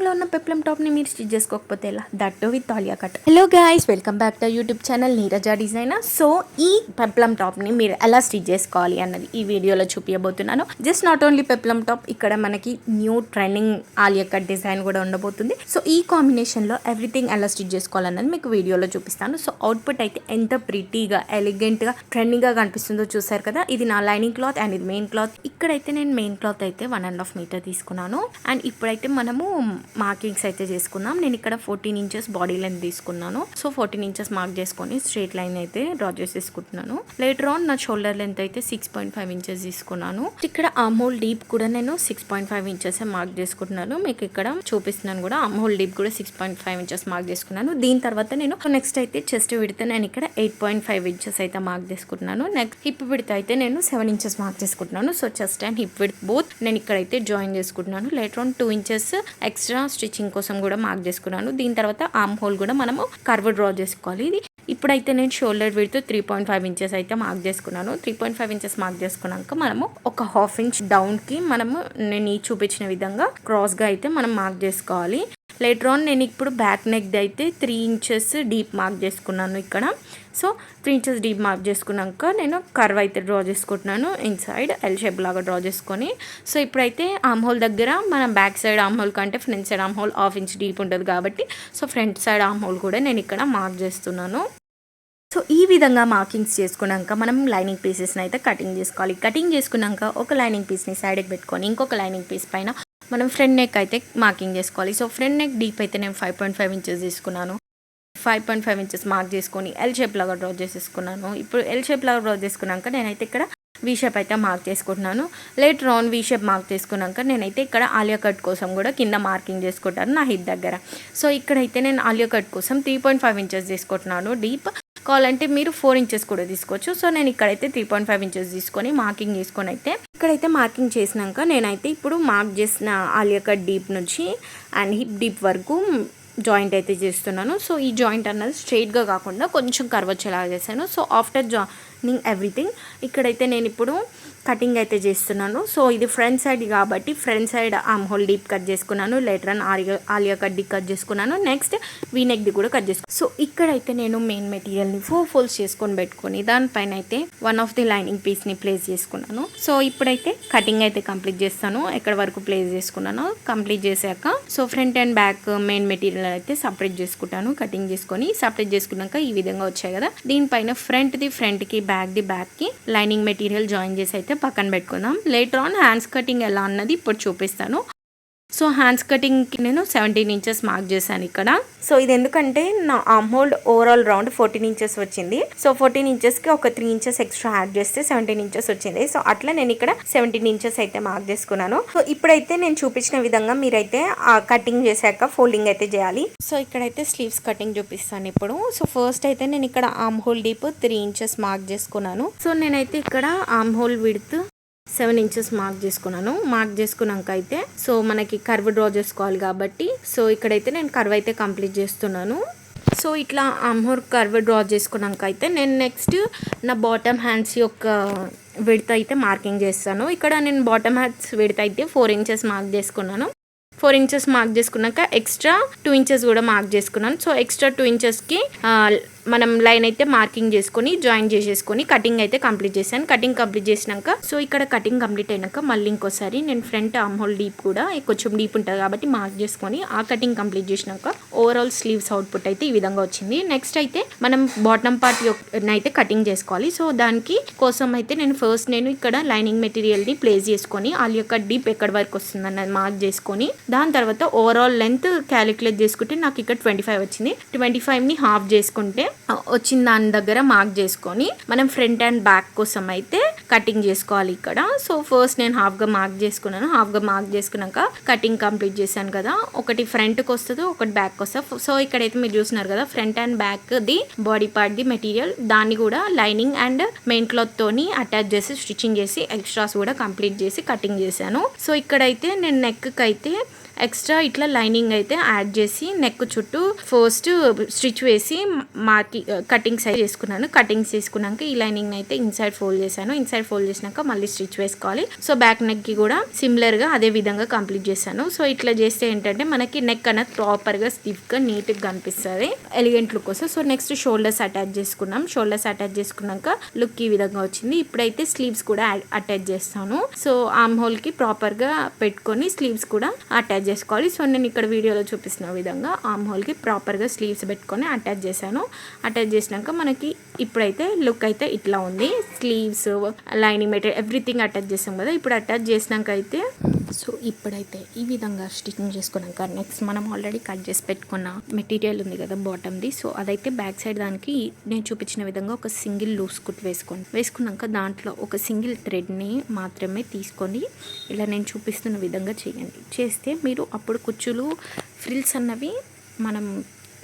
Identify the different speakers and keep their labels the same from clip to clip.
Speaker 1: లో ఉన్న peplum top ని మీరు స్టిచ్ చేసుకోకపోతే ఎలా, that with Alia cut. Hello guys, welcome back to YouTube channel Neeraja designer. So ఈ పెప్లం టాప్ ని మీరు ఎలా స్టిచ్ చేసుకోవాలి అన్నది ఈ వీడియోలో చూపించబోతున్నాను. Just not only peplum top, ఇక్కడ మనకి new trending Alia cut design కూడా ఉండబోతుంది. సో ఈ కాంబినేషన్ లో ఎవ్రీథింగ్ ఎలా స్టిచ్ చేసుకోవాలన్నది మీకు వీడియోలో చూపిస్తాను. సో అవుట్పుట్ అయితే ఎంత ప్రిటీగా, ఎలిగెంట్ గా, ట్రెండింగ్ గా కనిపిస్తుందో చూసారు కదా. ఇది నా లైనింగ్ క్లాత్ అండ్ ఇది మెయిన్ క్లాత్. ఇక్కడైతే నేను మెయిన్ క్లాత్ అయితే 1.5 మీటర్ తీసుకున్నాను. అండ్ ఇప్పుడైతే మనము మార్కింగ్స్ అయితే చేసుకుందాం. నేను ఇక్కడ 14 ఇంచెస్ బాడీ లెంత్ తీసుకున్నాను. సో 14 ఇంచెస్ మార్క్ చేసుకొని స్ట్రేట్ లైన్ అయితే డ్రా చేసేసుకుంటున్నాను. లేటర్ ఆన్ నా షోల్డర్ లెంత్ అయితే 6.5 ఇంచెస్ తీసుకున్నాను. ఇక్కడ ఆర్మ్ హోల్ డీప్ కూడా నేను 6.5 ఇంచెస్ మార్క్ చేసుకుంటున్నాను. మీకు ఇక్కడ చూపిస్తున్నాను కూడా, ఆర్మ్ హోల్ డీప్ కూడా 6.5 ఇంచెస్ మార్క్ చేసుకున్నాను. దీని తర్వాత నేను నెక్స్ట్ అయితే చెస్ట్ విడ్త్ నేను ఇక్కడ 8.5 ఇంచెస్ అయితే మార్క్ చేసుకుంటున్నాను. నెక్స్ట్ హిప్ విడ్త్ అయితే నేను 7 ఇంచెస్ మార్క్ చేసుకుంటున్నాను. So chest and hip width both నేను ఇక్కడైతే జాయిన్ చేసుకుంటున్నాను. Later on 2 inches extra stitching కోసం కూడా మార్క్ చేసుకున్నాను. దీని తర్వాత ఆర్మ్ హోల్ కూడా మనము కర్వ్ డ్రా చేసుకోవాలి. ఇప్పుడైతే నేను షోల్డర్ విడ్త్ 3.5 ఇంచెస్ అయితే మార్క్ చేసుకున్నాను. 3.5 ఇంచెస్ మార్క్ చేసుకున్నాక మనము ఒక హాఫ్ ఇంచ్ డౌన్ కి మనము నేను ఈ చూపించిన విధంగా క్రాస్ గా అయితే మనం మార్క్ చేసుకోవాలి. లేటర్ ఆన్ నేను ఇప్పుడు బ్యాక్ నెక్ అయితే 3 ఇంచెస్ డీప్ మార్క్ చేసుకున్నాను ఇక్కడ. సో 3 ఇంచెస్ డీప్ మార్క్ చేసుకున్నాక నేను కర్వ్ అయితే డ్రా చేసుకుంటున్నాను. ఇన్సైడ్ ఎల్ షేప్ లాగా డ్రా చేసుకొని, సో ఇప్పుడైతే ఆర్మ్ హోల్ దగ్గర మనం బ్యాక్ సైడ్ ఆర్మ్ హోల్ కంటే front side arm whole half inch deep ఉంటుంది కాబట్టి, so front side arm whole కూడా నేను ఇక్కడ మార్క్ చేస్తున్నాను. సో ఈ విధంగా మార్కింగ్స్ చేసుకున్నాక మనం లైనింగ్ పీసెస్ని అయితే కటింగ్ చేసుకోవాలి. కటింగ్ చేసుకున్నాక ఒక లైనింగ్ పీస్ని సైడ్కి పెట్టుకొని ఇంకొక లైనింగ్ పీస్ పైన మనం ఫ్రంట్ నెక్ అయితే మార్కింగ్ చేసుకోవాలి. సో ఫ్రంట్ నెక్ డీప్ అయితే నేను 5.5 ఇంచెస్ తీసుకున్నాను. 5.5 ఇంచెస్ మార్క్ చేసుకొని ఎల్ షేప్ లాగా డ్రా చేసేసుకున్నాను. ఇప్పుడు ఎల్ షేప్ లాగా డ్రా చేసుకున్నాక నేనైతే ఇక్కడ వీ షేప్ అయితే మార్క్ చేసుకుంటున్నాను. Later on V shape mark చేసుకున్నాక నేనైతే ఇక్కడ ఆలియా కట్ కోసం కూడా కింద మార్కింగ్ చేసుకుంటాను నా హిప్ దగ్గర. సో ఇక్కడైతే నేను ఆలియా కట్ కోసం 3.5 ఇంచెస్ తీసుకుంటున్నాను డీప్. కావాలంటే మీరు 4 ఇంచెస్ కూడా తీసుకోవచ్చు. సో నేను ఇక్కడైతే 3.5 ఇంచెస్ తీసుకొని మార్కింగ్ చేసుకొని అయితే ఇక్కడైతే మార్కింగ్ చేసినాక నేనైతే ఇప్పుడు మార్క్ చేసిన ఆలియా కట్ డీప్ నుంచి అండ్ హిప్ డీప్ వరకు జాయింట్ అయితే చేస్తున్నాను. సో ఈ జాయింట్ అన్నది స్ట్రైట్గా కాకుండా కొంచెం కర్వ్ వచ్చేలాగా చేశాను. సో ఆఫ్టర్ జాయినింగ్ ఎవ్రీథింగ్ ఇక్కడైతే నేను ఇప్పుడు కటింగ్ అయితే చేస్తున్నాను. సో ఇది ఫ్రంట్ సైడ్ కాబట్టి front side armhole deep cut చేసుకున్నాను. Later on Alia cut deep cut చేసుకున్నాను. నెక్స్ట్ వీ నెక్ ది కూడా కట్ చేసుకున్నాను. సో ఇక్కడైతే నేను మెయిన్ మెటీరియల్ని 4 ఫోల్డ్స్ చేసుకొని పెట్టుకొని దానిపైన అయితే వన్ ఆఫ్ ది లైనింగ్ పీస్ని ప్లేస్ చేసుకున్నాను. సో ఇప్పుడైతే కటింగ్ అయితే కంప్లీట్ చేస్తాను. ఎక్కడ వరకు ప్లేస్ చేసుకున్నాను కంప్లీట్ చేశాక so front and back main material అయితే సపరేట్ చేసుకుంటాను. కటింగ్ చేసుకొని సపరేట్ చేసుకున్నాక ఈ విధంగా వచ్చాయి కదా. దీనిపైన ఫ్రంట్ కి బ్యాక్ కి లైనింగ్ మెటీరియల్ జాయిన్ చేసి అయితే పక్కన పెట్టుకుందాం. లేటర్ ఆన్ హ్యాండ్స్ కటింగ్ ఎలా అన్నది ఇప్పుడు చూపిస్తాను. సో హ్యాండ్స్ కటింగ్కి నేను 17 ఇంచెస్ మార్క్ చేశాను ఇక్కడ. సో ఇది ఎందుకంటే నా arm whole overall round 14 inches వచ్చింది. సో 14 ఇంచెస్కి ఒక 3 ఇంచెస్ ఎక్స్ట్రా యాడ్ చేస్తే 17 ఇంచెస్ వచ్చింది. సో అట్లా నేను ఇక్కడ 17 ఇంచెస్ అయితే మార్క్ చేసుకున్నాను. సో ఇప్పుడైతే నేను చూపించిన విధంగా మీరైతే కటింగ్ చేశాక ఫోల్డింగ్ అయితే చేయాలి. సో ఇక్కడైతే స్లీవ్స్ కటింగ్ చూపిస్తాను ఇప్పుడు. సో ఫస్ట్ అయితే నేను ఇక్కడ arm whole deep 3 inches mark చేసుకున్నాను. సో నేనైతే ఇక్కడ arm whole width 7 inches mark చేసుకున్నాను. మార్క్ చేసుకున్నాక అయితే సో మనకి కర్వ్ డ్రా చేసుకోవాలి కాబట్టి సో ఇక్కడైతే నేను కర్వ్ అయితే కంప్లీట్ చేస్తున్నాను. సో ఇట్లా ఆర్మ్ హోల్ కర్వ్ డ్రా చేసుకున్నాక అయితే నేను నెక్స్ట్ నా బాటమ్ హ్యాండ్స్ యొక్క విడ్త్ అయితే మార్కింగ్ చేస్తాను. ఇక్కడ నేను బాటమ్ హ్యాండ్స్ విడ్త్ అయితే 4 ఇంచెస్ మార్క్ చేసుకున్నాను. 4 ఇంచెస్ మార్క్ చేసుకున్నాక ఎక్స్ట్రా 2 ఇంచెస్ కూడా మార్క్ చేసుకున్నాను. సో ఎక్స్ట్రా 2 ఇంచెస్కి మనం లైన్ అయితే మార్కింగ్ చేసుకొని జాయిన్ చేసేసుకొని కటింగ్ అయితే కంప్లీట్ చేశాను. కటింగ్ కంప్లీట్ చేసినాక సో ఇక్కడ కటింగ్ కంప్లీట్ అయినాక మళ్ళీ ఇంకోసారి నేను ఫ్రంట్ ఆర్మ్ హోల్ డీప్ కూడా కొంచెం డీప్ ఉంటుంది కాబట్టి మార్క్ చేసుకొని ఆ కటింగ్ కంప్లీట్ చేసినాక ఓవరాల్ స్లీవ్స్ అవుట్పుట్ అయితే ఈ విధంగా వచ్చింది. నెక్స్ట్ అయితే మనం బాటమ్ పార్ట్ అయితే కటింగ్ చేసుకోవాలి. సో దానికి కోసం అయితే నేను ఇక్కడ లైనింగ్ మెటీరియల్ని ప్లేస్ చేసుకొని ఆలియా కట్ డీప్ ఎక్కడి వరకు వస్తుంది అన్నది మార్క్ చేసుకొని దాని తర్వాత ఓవరాల్ లెంత్ క్యాలిక్యులేట్ చేసుకుంటే నాకు ఇక్కడ 25 వచ్చింది. 25ని హాఫ్ చేసుకుంటే వచ్చిన దాని దగ్గర మార్క్ చేసుకొని మనం ఫ్రంట్ అండ్ బ్యాక్ కోసం అయితే కటింగ్ చేసుకోవాలి ఇక్కడ. సో ఫస్ట్ నేను హాఫ్గా మార్క్ చేసుకున్నాను. హాఫ్గా మార్క్ చేసుకున్నాక కటింగ్ కంప్లీట్ చేశాను కదా. ఒకటి ఫ్రంట్కి వస్తుంది, ఒకటి బ్యాక్ వస్తుంది. సో ఇక్కడైతే మీరు చూస్తున్నారు కదా front and back the body part the material దాన్ని కూడా లైనింగ్ అండ్ మెయిన్ క్లాత్ తోని అటాచ్ చేసి స్టిచ్చింగ్ చేసి ఎక్స్ట్రాస్ కూడా కంప్లీట్ చేసి కటింగ్ చేశాను. సో ఇక్కడైతే నేను నెక్ కి అయితే ఎక్స్ట్రా ఇట్లా లైనింగ్ అయితే యాడ్ చేసి నెక్ చుట్టూ ఫస్ట్ స్టిచ్ వేసి కటింగ్ సైజ్ చేసుకున్నాను. కటింగ్స్ చేసుకున్నాక ఈ లైనింగ్ అయితే ఇన్సైడ్ ఫోల్డ్ చేశాను. ఇన్సైడ్ ఫోల్డ్ చేసినాక మళ్ళీ స్టిచ్ వేసుకోవాలి. సో బ్యాక్ నెక్ కి కూడా సిమిలర్ గా అదే విధంగా కంప్లీట్ చేశాను. సో ఇట్లా చేస్తే ఏంటంటే మనకి నెక్ అనేది ప్రాపర్ గా స్టిఫ్ గా నీట్ గా కనిపిస్తుంది, ఎలిగెంట్ లుక్ కోసం. సో నెక్స్ట్ షోల్డర్స్ అటాచ్ చేసుకున్నాం. షోల్డర్స్ అటాచ్ చేసుకున్నాక లుక్ ఈ విధంగా వచ్చింది. ఇప్పుడైతే స్లీవ్స్ కూడా అటాచ్ చేస్తాను. సో ఆర్మ్ హోల్ కి ప్రాపర్ గా పెట్టుకొని స్లీవ్స్ కూడా అటాచ్ చేసుకోవాలి. సో నేను ఇక్కడ వీడియోలో చూపిస్తున్న విధంగా ఆర్మ్ హోల్ కి ప్రాపర్ గా స్లీవ్స్ పెట్టుకొని అటాచ్ చేశాను. అటాచ్ చేసినాక మనకి ఇప్పుడైతే లుక్ అయితే ఇట్లా ఉంది. Sleeves, lining material everything attach చేసాం కదా. ఇప్పుడు అటాచ్ చేసినాక అయితే సో ఇప్పుడైతే ఈ విధంగా స్టిచ్చింగ్ చేసుకున్నాక నెక్స్ట్ మనం ఆల్రెడీ కట్ చేసి పెట్టుకున్న మెటీరియల్ ఉంది కదా బాటమ్ది. సో అదైతే బ్యాక్ సైడ్ దానికి నేను చూపించిన విధంగా ఒక సింగిల్ లూస్ కుట్ వేసుకున్నాక దాంట్లో ఒక సింగిల్ థ్రెడ్ని మాత్రమే తీసుకొని ఇలా నేను చూపిస్తున్న విధంగా చేయండి. చేస్తే మీరు అప్పుడు కుచ్చులు ఫ్రిల్స్ అన్నవి మనం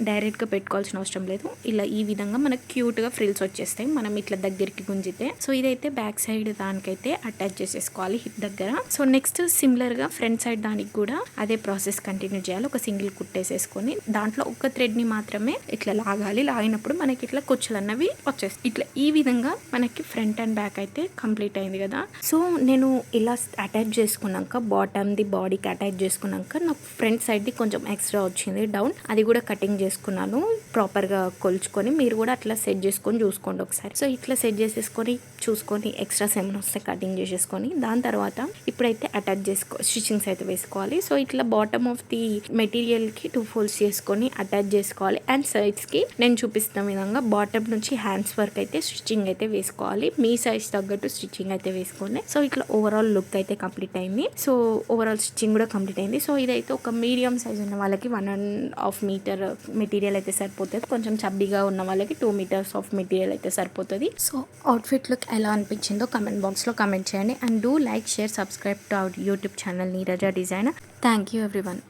Speaker 1: డైరెక్ట్గా పెట్టుకోవాల్సిన అవసరం లేదు. ఇలా ఈ విధంగా మనకు క్యూట్గా ఫ్రిల్స్ వచ్చేస్తాయి మనం ఇట్లా దగ్గరికి గుంజితే. సో ఇదైతే బ్యాక్ సైడ్ దానికైతే అటాచ్ చేసేసుకోవాలి హిప్ దగ్గర. సో నెక్స్ట్ సిమిలర్గా ఫ్రంట్ సైడ్ దానికి కూడా అదే ప్రాసెస్ కంటిన్యూ చేయాలి. ఒక సింగిల్ కుట్టేసేసుకొని దాంట్లో ఒక థ్రెడ్ని మాత్రమే ఇట్లా లాగాలి. లాగినప్పుడు మనకి ఇట్లా కుచ్చులు అన్నవి వచ్చేస్తాయి. ఇట్లా ఈ విధంగా మనకి ఫ్రంట్ అండ్ బ్యాక్ అయితే కంప్లీట్ అయింది కదా. సో నేను ఇలా అటాచ్ చేసుకున్నాక బాటమ్ది బాడీకి అటాచ్ చేసుకున్నాక నాకు ఫ్రంట్ సైడ్ది కొంచెం ఎక్స్ట్రా వచ్చింది డౌన్, అది కూడా కటింగ్ చేసుకున్నాను ప్రాపర్గా కొలుచుకొని. మీరు కూడా అట్లా సెట్ చేసుకొని చూసుకోండి ఒకసారి. సో ఇట్లా సెట్ చేసేసుకొని చూసుకొని ఎక్స్ట్రాస్ ఏమైనా వస్తే కటింగ్ చేసేసుకొని దాని తర్వాత ఇప్పుడైతే అటాచ్ స్టిచ్చింగ్స్ అయితే వేసుకోవాలి. సో ఇట్లా బాటమ్ ఆఫ్ ది మెటీరియల్కి 2 ఫోల్డ్స్ చేసుకొని అటాచ్ చేసుకోవాలి. అండ్ సైడ్స్కి నేను చూపిస్తున్న విధంగా బాటమ్ నుంచి హ్యాండ్స్ వరకు అయితే స్టిచ్చింగ్ అయితే వేసుకోవాలి. మీ సైజ్ తగ్గట్టు స్టిచ్చింగ్ అయితే వేసుకోండి. సో ఇట్లా ఓవరాల్ లుక్ అయితే కంప్లీట్ అయింది. సో ఓవరాల్ స్టిచ్చింగ్ కూడా కంప్లీట్ అయింది. సో ఇదైతే ఒక మీడియం సైజ్ ఉన్న వాళ్ళకి 1.5 మీటర్ మెటీరియల్ అయితే సరిపోతుంది. కొంచెం చబ్బీగా ఉన్న వాళ్ళకి 2 మీటర్స్ ఆఫ్ మెటీరియల్ అయితే సరిపోతుంది. సో అవుట్ఫిట్ లుక్ ఎలా అనిపించిందో కమెంట్ బాక్స్లో కమెంట్ చేయండి. And do like, share, subscribe to our YouTube channel Neeraja designer. Thank you everyone.